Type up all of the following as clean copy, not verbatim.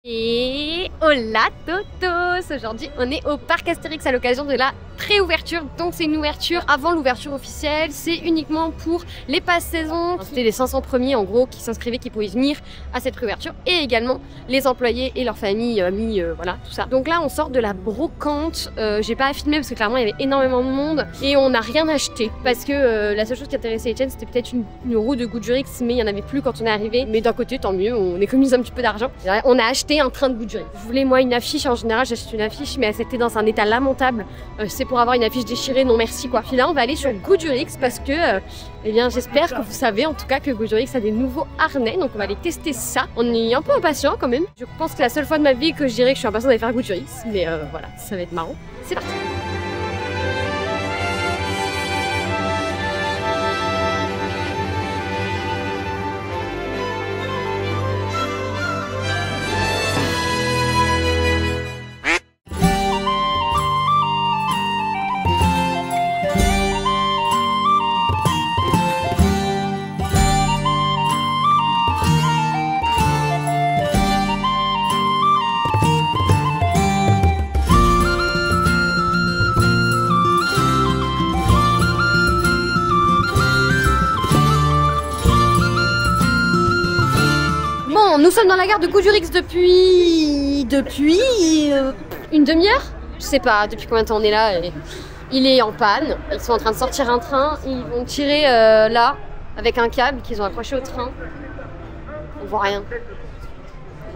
Et hola Totos! Aujourd'hui on est au parc Astérix à l'occasion de la pré-ouverture. Donc c'est une ouverture avant l'ouverture officielle, c'est uniquement pour les passes saison. C'était les 500 premiers en gros qui s'inscrivaient, qui pouvaient venir à cette pré-ouverture. Et également les employés et leurs familles, amis, voilà tout ça. Donc là on sort de la brocante, j'ai pas à filmer parce que clairement il y avait énormément de monde. Et on n'a rien acheté parce que la seule chose qui intéressait Etienne c'était peut-être une roue de Goodurix, mais il n'y en avait plus quand on est arrivé. Mais d'un côté tant mieux, on économise un petit peu d'argent. On a acheté un train de Goodurix. Je voulais moi une affiche, en général j'achète une affiche mais c'était dans un état lamentable. C'est pour avoir une affiche déchirée, non merci quoi. Puis là on va aller sur Goodurix parce que eh bien j'espère que vous savez en tout cas que Goodurix a des nouveaux harnais, donc on va aller tester ça. On est un peu impatient quand même. Je pense que c'est la seule fois de ma vie que je dirais que je suis impatient d'aller faire Goodurix, mais voilà, ça va être marrant. C'est parti. Nous sommes dans la gare de Goodurix depuis une demi-heure. Je sais pas depuis combien de temps on est là. Et il est en panne. Ils sont en train de sortir un train. Ils vont tirer là avec un câble qu'ils ont accroché au train. On voit rien.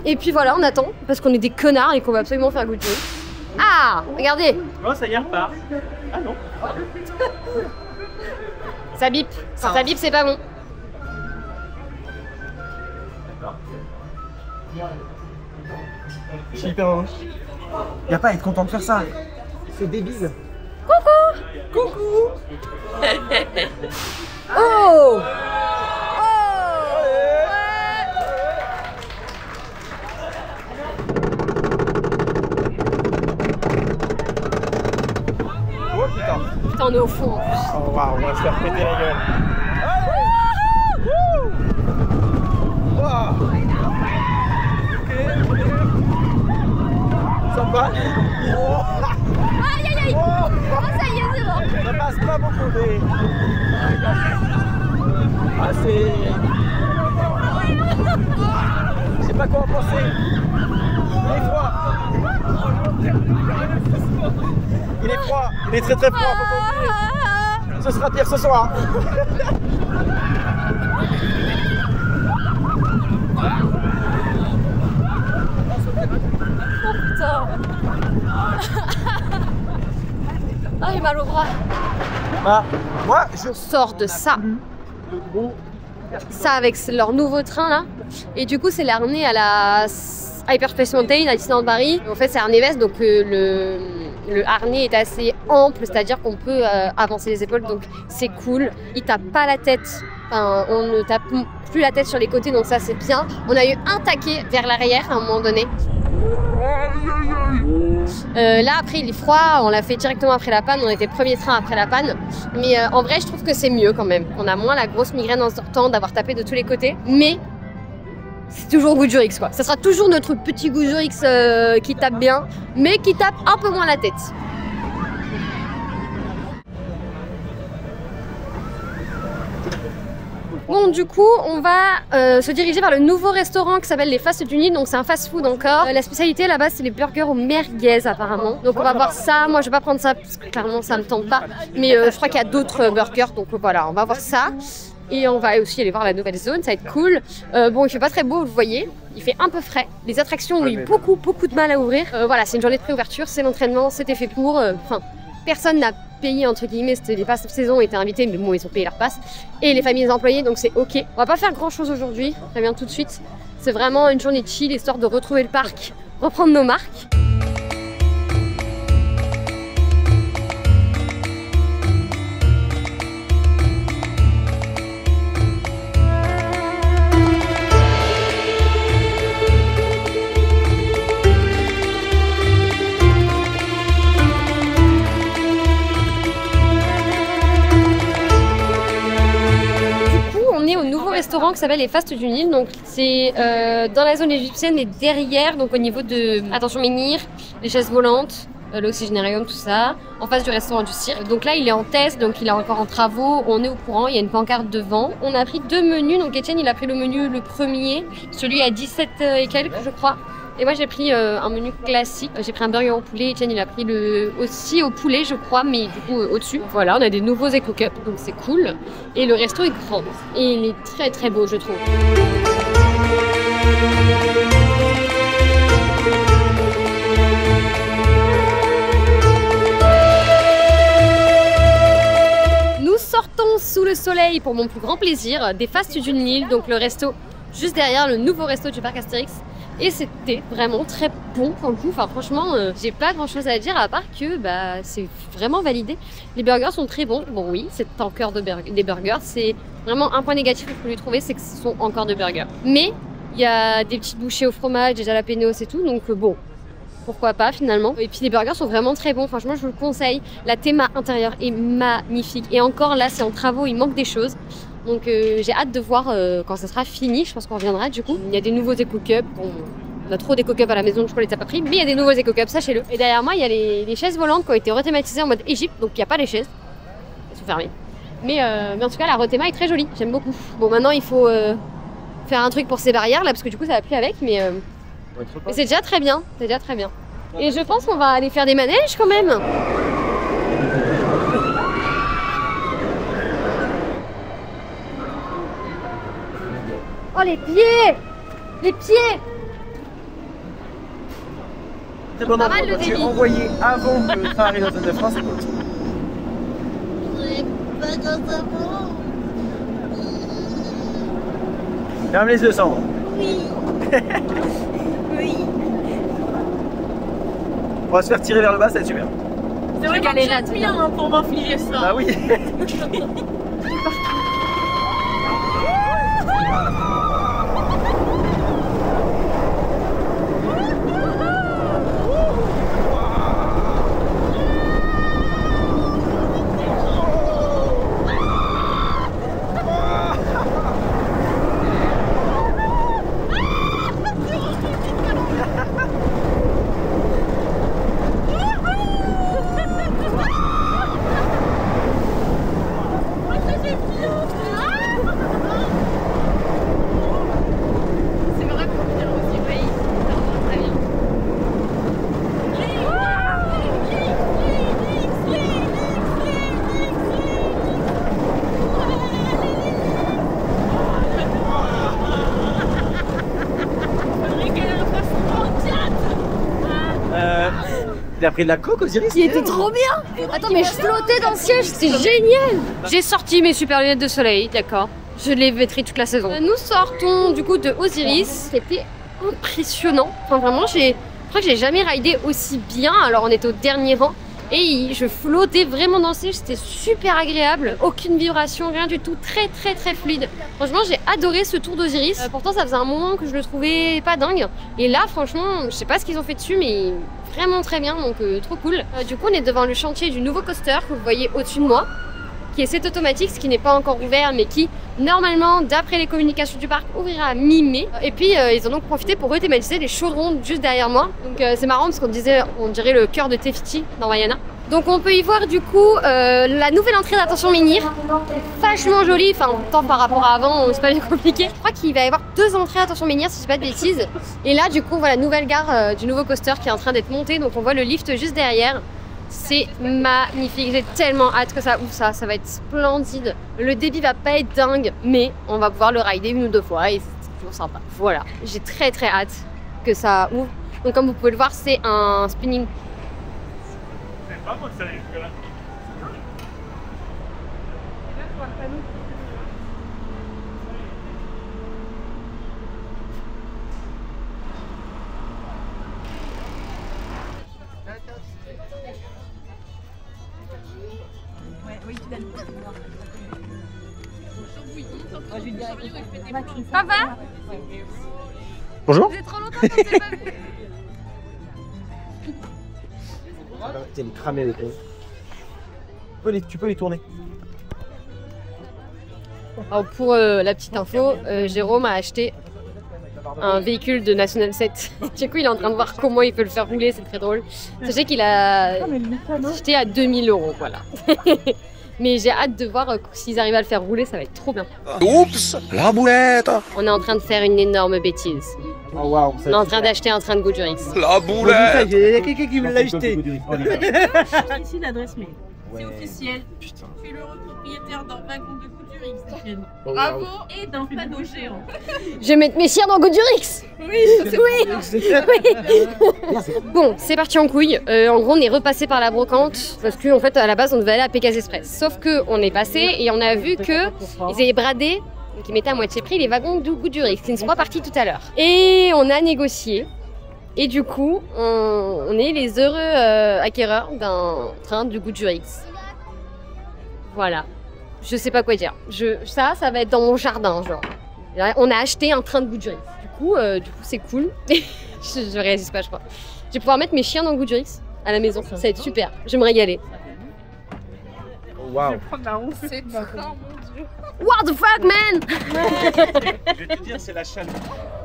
Et puis voilà, on attend parce qu'on est des connards et qu'on va absolument faire Goodurix. Ah, regardez. Oh, ça y est, repart. Ah non. Ça bip. Quand ça bip, c'est pas bon. Je suis hyper heureux. Y'a pas à être content de faire ça. C'est débile. Coucou. Coucou. Oh. Oh putain. Putain, on est au fond en plus. Oh waouh, on va se faire péter la gueule. Wow. Sympa. Aïe aïe aïe. Oh, ça y est, c'est bon. Ça passe pas beaucoup mais... Ah c'est... Je sais pas quoi en penser. Il est froid. Il est froid. Il est très très froid, faut pas oublier. Ce sera pire ce soir. Oh putain. Ah, j'ai mal au bras. Bah, moi je sors de ça. Ça avec leur nouveau train là. Et du coup c'est l'harnais à la Hyperspace Mountain à Disneyland Paris. En fait c'est un évêque donc le harnais est assez ample, c'est-à-dire qu'on peut avancer les épaules donc c'est cool. Il tape pas la tête. Enfin, on ne tape plus la tête sur les côtés donc ça c'est bien. On a eu un taquet vers l'arrière à un moment donné. Là après il est froid, on l'a fait directement après la panne, on était premier train après la panne. Mais en vrai je trouve que c'est mieux quand même. On a moins la grosse migraine en sortant, d'avoir tapé de tous les côtés. Mais c'est toujours Goodurix quoi. Ça sera toujours notre petit Goodurix qui tape bien, mais qui tape un peu moins la tête. Bon du coup on va se diriger vers le nouveau restaurant qui s'appelle les Fastes du Nid, donc c'est un fast food encore. La spécialité là-bas c'est les burgers aux merguez apparemment. Donc on va voir ça, moi je vais pas prendre ça parce que clairement ça me tente pas. Mais je crois qu'il y a d'autres burgers donc voilà on va voir ça. Et on va aussi aller voir la nouvelle zone, ça va être cool. Bon il fait pas très beau vous voyez, il fait un peu frais. Les attractions ont eu beaucoup de mal à ouvrir. Voilà c'est une journée de pré-ouverture, c'est l'entraînement, c'était fait pour. Enfin personne n'a payé entre guillemets, les passes saison étaient invités mais bon ils ont payé leur passe. Et les familles des employés donc c'est ok. On va pas faire grand chose aujourd'hui, je préviens tout de suite. C'est vraiment une journée chill histoire de retrouver le parc, reprendre nos marques. restaurant qui s'appelle les Fastes du Nil. Donc c'est dans la zone égyptienne et derrière, donc au niveau de Attention Menhir, les chaises volantes, l'oxygénarium, tout ça, en face du restaurant du cirque. Donc là, il est en test, donc il est encore en travaux, on est au courant, il y a une pancarte devant. On a pris 2 menus, donc Etienne, il a pris le menu le premier, celui à 17 et quelques, je crois. Et moi, j'ai pris un menu classique. J'ai pris un burger au poulet, Etienne, il a pris aussi au poulet, je crois, mais du coup, au-dessus. Voilà, on a des nouveaux Eco Cups, donc c'est cool. Et le resto est grand, et il est très très beau, je trouve. Sortons sous le soleil pour mon plus grand plaisir des Fastes du Nil, donc le resto juste derrière, le nouveau resto du parc Astérix. Et c'était vraiment très bon pour le coup. Enfin franchement, j'ai pas grand chose à dire à part que c'est vraiment validé. Les burgers sont très bons. Bon oui, c'est encore des burgers. C'est vraiment un point négatif que je peux lui trouver, c'est que ce sont encore des burgers. Mais il y a des petites bouchées au fromage, des jalapenos et tout, donc bon. Pourquoi pas finalement. Et puis les burgers sont vraiment très bons, franchement je vous le conseille. La théma intérieure est magnifique. Et encore là c'est en travaux, il manque des choses. Donc j'ai hâte de voir quand ça sera fini, je pense qu'on reviendra du coup. Il y a des nouveaux Eco Cups, bon, on a trop d'Eco Cups à la maison, je crois qu'on les a pas pris. Mais il y a des nouveaux Eco Cups, sachez-le. Et derrière moi il y a les chaises volantes qui ont été rethématisées en mode Égypte, donc il n'y a pas les chaises. Elles sont fermées. Mais en tout cas la rethéma est très jolie, j'aime beaucoup. Bon maintenant il faut faire un truc pour ces barrières là, parce que du coup ça va plus avec, mais c'est déjà très bien, c'est déjà très bien. Et je pense qu'on va aller faire des manèges quand même. Oh les pieds! Les pieds! C'est bon, tu es envoyé avant que le train arrive dans la zone de France, écoute. Ferme les yeux, Sandre. Oui. Oui. On va se faire tirer vers le bas, ça va être super. C'est vrai qu'elle est là, bien pour m'infliger ça. Bah oui. Il a pris de la coke, Osiris. Il était trop bien. Attends, mais je flottais dans le siège, c'était génial. J'ai sorti mes super lunettes de soleil, d'accord. Je les mettrai toute la saison. Nous sortons du coup de Osiris. C'était impressionnant. Enfin vraiment, je crois que j'ai jamais ridé aussi bien. Alors on était au dernier rang. Et je flottais vraiment dans le siège, c'était super agréable, aucune vibration, rien du tout, très très très fluide. Franchement j'ai adoré ce tour d'Osiris, pourtant ça faisait un moment que je le trouvais pas dingue. Et là franchement, je sais pas ce qu'ils ont fait dessus mais vraiment très bien, donc trop cool. Du coup on est devant le chantier du nouveau coaster que vous voyez au-dessus de moi, qui est cet automatique, ce qui n'est pas encore ouvert mais qui normalement d'après les communications du parc ouvrira à mi-mai. Et puis ils ont donc profité pour rethématiser les chaudrons juste derrière moi. Donc c'est marrant parce qu'on dirait le cœur de Te Fiti dans Vaiana. Donc on peut y voir du coup la nouvelle entrée d'Attention Menhir, vachement jolie, enfin tant par rapport à avant, c'est pas bien compliqué. Je crois qu'il va y avoir 2 entrées d'Attention Menhir si je dis pas de bêtises. Et là du coup voilà, nouvelle gare du nouveau coaster qui est en train d'être montée, donc on voit le lift juste derrière. C'est magnifique, j'ai tellement hâte que ça ouvre, ça va être splendide. Le débit va pas être dingue, mais on va pouvoir le rider 1 ou 2 fois et c'est toujours sympa. Voilà, j'ai très très hâte que ça ouvre. Donc comme vous pouvez le voir, c'est un spinning. Papa, bonjour. vous êtes trop longtemps qu'on s'est pas vu. Elle est cramée avec eux. Tu peux les tourner. Alors pour la petite info, Jérôme a acheté un véhicule de National 7. Du coup, il est en train de voir comment il peut le faire rouler, c'est très drôle. Sachez qu'il a acheté à 2000 €, voilà. Mais j'ai hâte de voir s'ils arrivent à le faire rouler, ça va être trop bien. Oups, la boulette. On est en train de faire une énorme bêtise. Oh waouh. On est en train d'acheter un train de Goudurix. La boulette. Il y a quelqu'un qui me l'a acheté. Ici l'adresse mail. Ouais. C'est officiel. Putain. Je suis le propriétaire d'un wagon de Goudurix, Étienne. Oh, wow. Bravo. Et d'un panneau géant. Je vais mettre mes chiens dans Goudurix. Bon, c'est parti en couille. En gros, on est repassé par la brocante parce qu'en fait, à la base, on devait aller à Pégase Express. Sauf qu'on est passé et on a vu qu'ils avaient bradé, donc ils mettaient à moitié prix les wagons du Goudurix, qui ne sont pas partis tout à l'heure. Et on a négocié. Et du coup, on est les heureux acquéreurs d'un train du Goudurix. Voilà. Je sais pas quoi dire. Ça va être dans mon jardin, genre. Là, on a acheté un train de Goudurix. Du coup, c'est cool. je réagis pas, je crois. Je vais pouvoir mettre mes chiens dans Goudurix à la maison. Ça va être super. Je vais me régaler. Waouh. Prendre la roue, c'est train, mon Dieu. What the fuck, man? Je vais te dire, c'est la chaîne.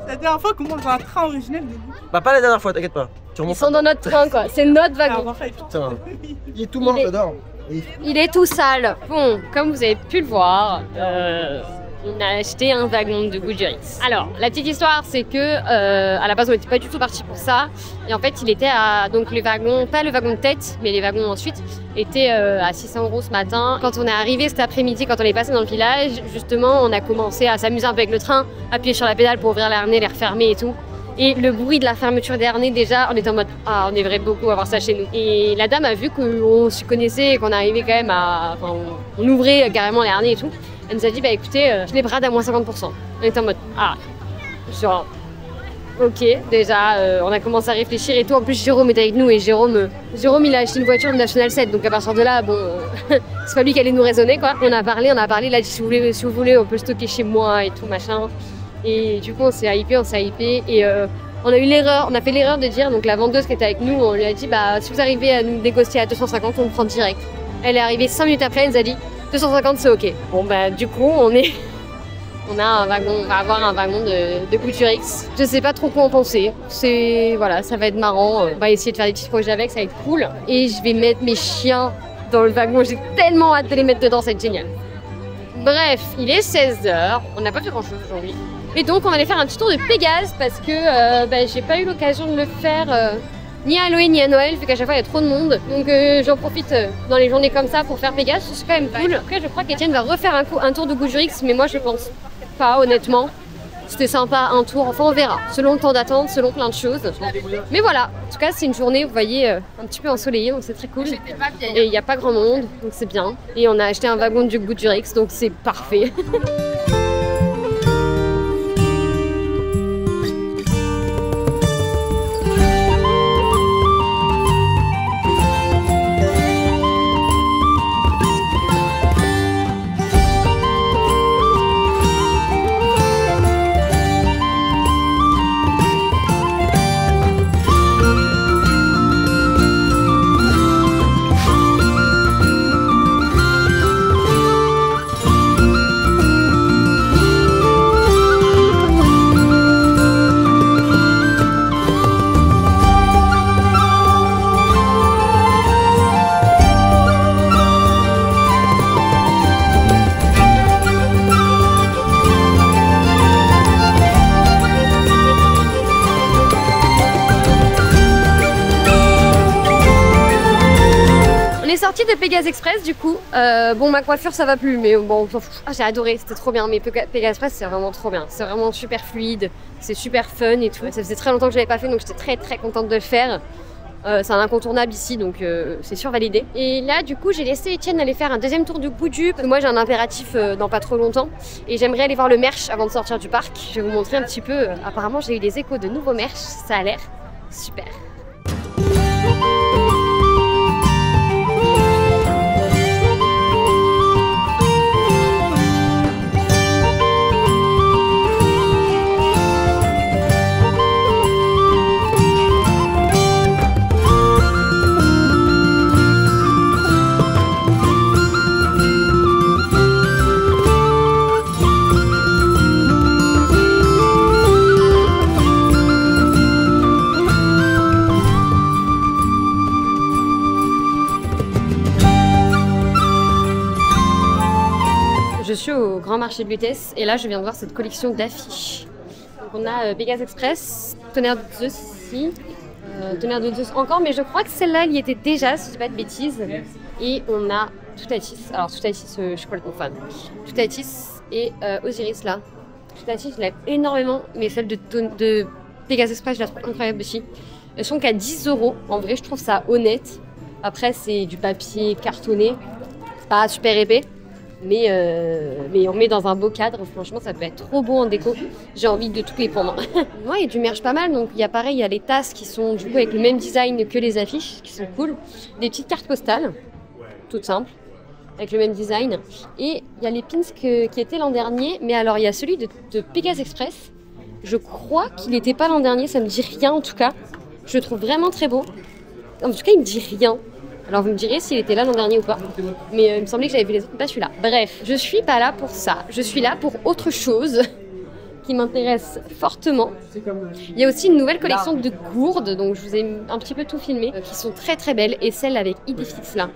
C'est la dernière fois qu'on monte dans un train originel de vous. Bah, pas la dernière fois, t'inquiète pas. Tu Ils remontes. sont dans notre train, quoi. C'est notre wagon. Putain. Il est tout mort Il est- dedans. Il est tout sale. Bon, comme vous avez pu le voir, on a acheté un wagon de Goudurix. Alors, la petite histoire, c'est que à la base, on n'était pas du tout parti pour ça. Et en fait, il était à donc les wagons, pas le wagon de tête, mais les wagons ensuite étaient à 600 € ce matin. Quand on est arrivé cet après-midi, quand on est passé dans le village, justement, on a commencé à s'amuser un peu avec le train, appuyer sur la pédale pour ouvrir les harnais, les refermer et tout. Et le bruit de la fermeture des harnais, déjà, on était en mode « Ah, on aimerait beaucoup avoir ça chez nous ». Et la dame a vu qu'on se connaissait et qu'on arrivait quand même à... Enfin, on ouvrait carrément les harnais et tout. Elle nous a dit « Bah écoutez, je les brade à moins 50%. » On était en mode « Ah, genre... Ok, déjà, on a commencé à réfléchir et tout. En plus, Jérôme est avec nous et Jérôme, il a acheté une voiture de National 7. Donc à partir de là, bon, c'est pas lui qui allait nous raisonner, quoi. On a parlé, il a dit si vous voulez, on peut le stocker chez moi et tout, machin. Et du coup, on s'est hypé. Et on a fait l'erreur de dire, donc la vendeuse qui était avec nous, on lui a dit, bah si vous arrivez à nous négocier à 250, on le prend direct. Elle est arrivée 5 minutes après, elle nous a dit, 250, c'est ok. Bon, bah du coup, on va avoir un wagon de Goudurix. Je sais pas trop quoi en penser. Voilà, ça va être marrant. On va essayer de faire des petits projets avec, ça va être cool. Et je vais mettre mes chiens dans le wagon. J'ai tellement hâte de les mettre dedans, ça va être génial. Bref, il est 16 h. On n'a pas fait grand chose aujourd'hui. Et donc, on va aller faire un petit tour de Pégase parce que j'ai pas eu l'occasion de le faire ni à Halloween ni à Noël, vu qu'à chaque fois il y a trop de monde. Donc, j'en profite dans les journées comme ça pour faire Pégase. C'est quand même cool. Après, je crois qu'Étienne va refaire un tour de Goudurix, mais moi, je pense pas, honnêtement. C'était sympa, un tour. Enfin, on verra. Selon le temps d'attente, selon plein de choses. Mais voilà. En tout cas, c'est une journée, vous voyez, un petit peu ensoleillée, donc c'est très cool. Et il n'y a pas grand monde, donc c'est bien. Et on a acheté un wagon du Goudurix, donc c'est parfait. Sortie de Pégase Express du coup. Bon, ma coiffure ça va plus, mais bon, on s'en fout. Ah, j'ai adoré, c'était trop bien. Mais Pégase Express c'est vraiment trop bien. C'est vraiment super fluide, c'est super fun et tout. Ça faisait très longtemps que je l'avais pas fait, donc j'étais très contente de le faire. C'est un incontournable ici, donc c'est survalidé. Et là, du coup, j'ai laissé Étienne aller faire un deuxième tour de Goudu. Moi, j'ai un impératif dans pas trop longtemps. Et j'aimerais aller voir le merch avant de sortir du parc. Je vais vous montrer un petit peu. Apparemment, j'ai eu des échos de nouveaux merch. Ça a l'air super. suis au Grand Marché de Lutèce et là je viens de voir cette collection d'affiches. Donc on a Pégase Express, Tonnerre de Zeus ici, Tonnerre de Zeus encore, mais je crois que celle-là elle y était déjà si je dis pas de bêtises. Et on a Toutatis, alors Toutatis je suis complètement fan. Toutatis et Osiris là. Toutatis je l'aime énormément, mais celle de Pégase Express je la trouve incroyable aussi. Elles sont qu'à 10 €, en vrai je trouve ça honnête. Après c'est du papier cartonné, c'est pas super épais. Mais on met dans un beau cadre, franchement ça peut être trop beau en déco. J'ai envie de tout les prendre. Ouais, il y a du merch pas mal, donc il y a pareil, il y a les tasses qui sont du coup avec le même design que les affiches, qui sont cool. Des petites cartes postales, toutes simples, avec le même design. Et il y a les pins qui étaient l'an dernier, mais alors il y a celui de Pégase Express. Je crois qu'il n'était pas l'an dernier, ça me dit rien en tout cas. Je le trouve vraiment très beau. En tout cas il me dit rien. Alors vous me direz s'il était là l'an dernier ou pas, mais il me semblait que j'avais vu les autres, mais pas celui-là. Bref, je suis pas là pour ça, je suis là pour autre chose qui m'intéresse fortement. Il y a aussi une nouvelle collection de gourdes, donc je vous ai un petit peu tout filmé, qui sont très très belles, et celle avec Idéfix là.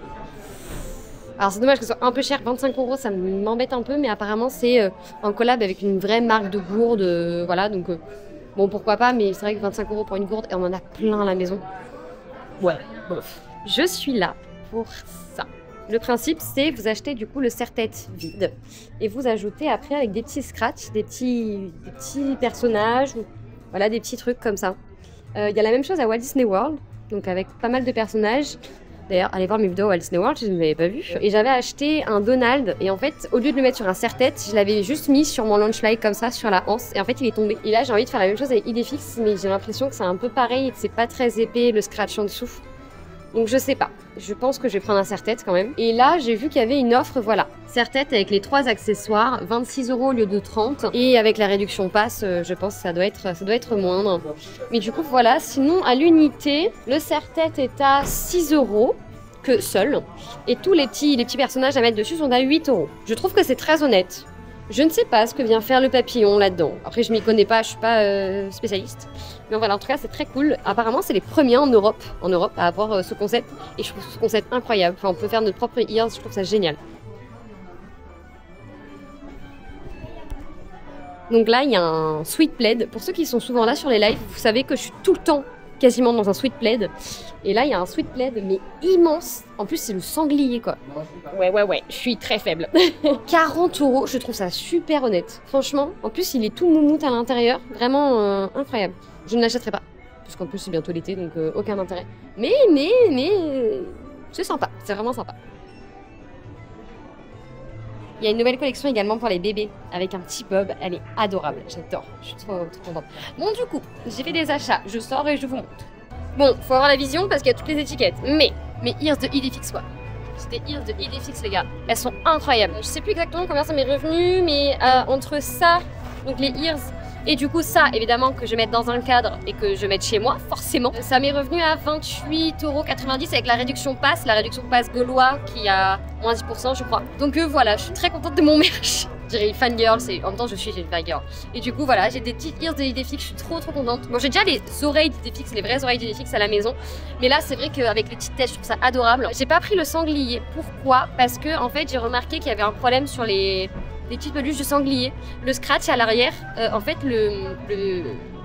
Alors c'est dommage que ce soit un peu cher, 25 €, ça m'embête un peu, mais apparemment c'est en collab avec une vraie marque de gourdes, voilà, donc bon pourquoi pas, mais c'est vrai que 25 € pour une gourde, et on en a plein à la maison. Ouais, bof. Je suis là pour ça. Le principe, c'est vous achetez du coup le serre-tête vide et vous ajoutez après avec des petits scratchs, des petits personnages, voilà, des petits trucs comme ça. Il y a la même chose à Walt Disney World, donc avec pas mal de personnages. D'ailleurs, allez voir mes vidéos Walt Disney World si vous ne l'avez pas vu. Et j'avais acheté un Donald et en fait, au lieu de le mettre sur un serre-tête, je l'avais juste mis sur mon launch light comme ça, sur la hanse. Et en fait, il est tombé. Et là, j'ai envie de faire la même chose avec Idéfix, mais j'ai l'impression que c'est un peu pareil et que c'est pas très épais le scratch en dessous. Donc je sais pas, je pense que je vais prendre un serre-tête quand même. Et là, j'ai vu qu'il y avait une offre, voilà. Serre-tête avec les 3 accessoires, 26 € au lieu de 30. Et avec la réduction passe, je pense que ça doit être moindre. Mais du coup, voilà. Sinon, à l'unité, le serre-tête est à 6 € que seul. Et tous les petits personnages à mettre dessus sont à 8 €. Je trouve que c'est très honnête. Je ne sais pas ce que vient faire le papillon là-dedans. Après, je m'y connais pas, je suis pas spécialiste. Mais voilà, en tout cas, c'est très cool. Apparemment, c'est les premiers en Europe à avoir ce concept. Et je trouve ce concept incroyable. Enfin, on peut faire notre propre ears, je trouve ça génial. Donc là, il y a un sweet plaid. Pour ceux qui sont souvent là sur les lives, vous savez que je suis tout le temps quasiment dans un sweet plaid. Et là, il y a un sweet plaid, mais immense. En plus, c'est le sanglier, quoi. Ouais, je suis très faible. 40 €, je trouve ça super honnête. Franchement, en plus, il est tout moumoute à l'intérieur. Vraiment incroyable. Je ne l'achèterai pas. Parce qu'en plus, c'est bientôt l'été, donc aucun intérêt. Mais, c'est sympa. C'est vraiment sympa. Il y a une nouvelle collection également pour les bébés, avec un petit bob. Elle est adorable. J'adore. Je suis trop contente. Bon, du coup, j'ai fait des achats. Je sors et je vous montre. Bon, faut avoir la vision parce qu'il y a toutes les étiquettes. Mais mes ears de Idéfix, quoi. C'est des ears de Idéfix, les gars. Elles sont incroyables. Je sais plus exactement combien ça m'est revenu, mais entre ça, donc les ears, et du coup ça, évidemment, que je mette dans un cadre et que je mette chez moi, forcément, ça m'est revenu à 28,90 € avec la réduction passe gaulois qui a moins 10%, je crois. Donc voilà, je suis très contente de mon merch. Je dirais fangirl, en même temps je suis une fangirl. Et du coup voilà, j'ai des petites ears d'Idéfix, je suis trop contente. Bon, j'ai déjà les oreilles d'Idéfix, les vraies oreilles d'Idéfix à la maison, mais là c'est vrai qu'avec les petites têtes, je trouve ça adorable. J'ai pas pris le sanglier, pourquoi? Parce que en fait j'ai remarqué qu'il y avait un problème sur les petites peluches de sanglier. Le scratch à l'arrière, en fait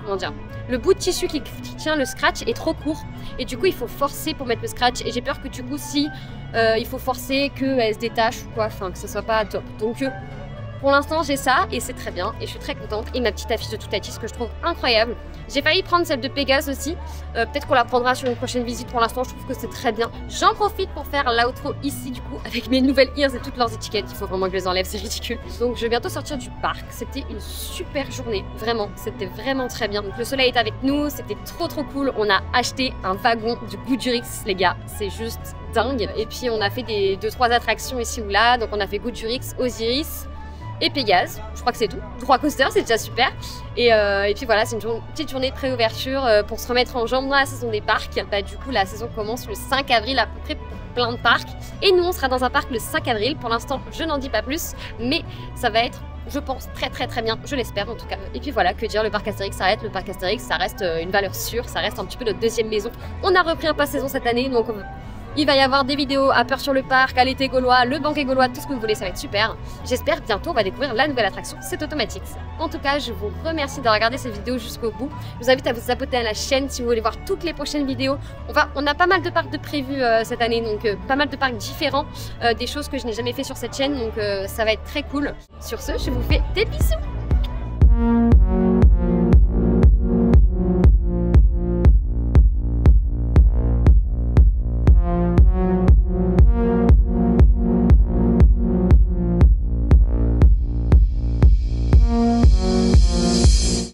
comment dire, le bout de tissu qui tient le scratch est trop court et du coup il faut forcer pour mettre le scratch et j'ai peur que du coup si il faut forcer qu'elle se détache ou quoi, enfin que ce soit pas top. Donc pour l'instant j'ai ça et c'est très bien et je suis très contente. Et ma petite affiche de Toutatis que je trouve incroyable. J'ai failli prendre celle de Pégase aussi, peut-être qu'on la prendra sur une prochaine visite. Pour l'instant je trouve que c'est très bien. J'en profite pour faire l'outro ici du coup avec mes nouvelles ears et toutes leurs étiquettes. Il faut vraiment que je les enlève, c'est ridicule. Donc je vais bientôt sortir du parc. C'était une super journée, vraiment, c'était vraiment très bien. Donc le soleil est avec nous, c'était trop cool. On a acheté un wagon du Goudurix les gars, c'est juste dingue. Et puis on a fait des 2-3 attractions ici ou là. Donc on a fait Goudurix, Osiris et Pégase, je crois que c'est tout. 3 coasters, c'est déjà super. Et puis voilà, c'est une petite journée de pré-ouverture pour se remettre en jambes dans la saison des parcs. Bah, du coup, la saison commence le 5 avril à peu près pour plein de parcs. Et nous, on sera dans un parc le 5 avril. Pour l'instant, je n'en dis pas plus, mais ça va être, je pense, très bien. Je l'espère en tout cas. Et puis voilà, que dire, le parc Astérix s'arrête. Le parc Astérix, ça reste une valeur sûre. Ça reste un petit peu notre deuxième maison. On a repris un pass saison cette année, donc Il va y avoir des vidéos à Peur sur le parc, à l'été gaulois, le banquet gaulois, tout ce que vous voulez, ça va être super. J'espère bientôt on va découvrir la nouvelle attraction, c'est Automatics. En tout cas, je vous remercie d'avoir regardé cette vidéo jusqu'au bout. Je vous invite à vous abonner à la chaîne si vous voulez voir toutes les prochaines vidéos. On a pas mal de parcs de prévus cette année, donc pas mal de parcs différents, des choses que je n'ai jamais fait sur cette chaîne, donc ça va être très cool. Sur ce, je vous fais des bisous.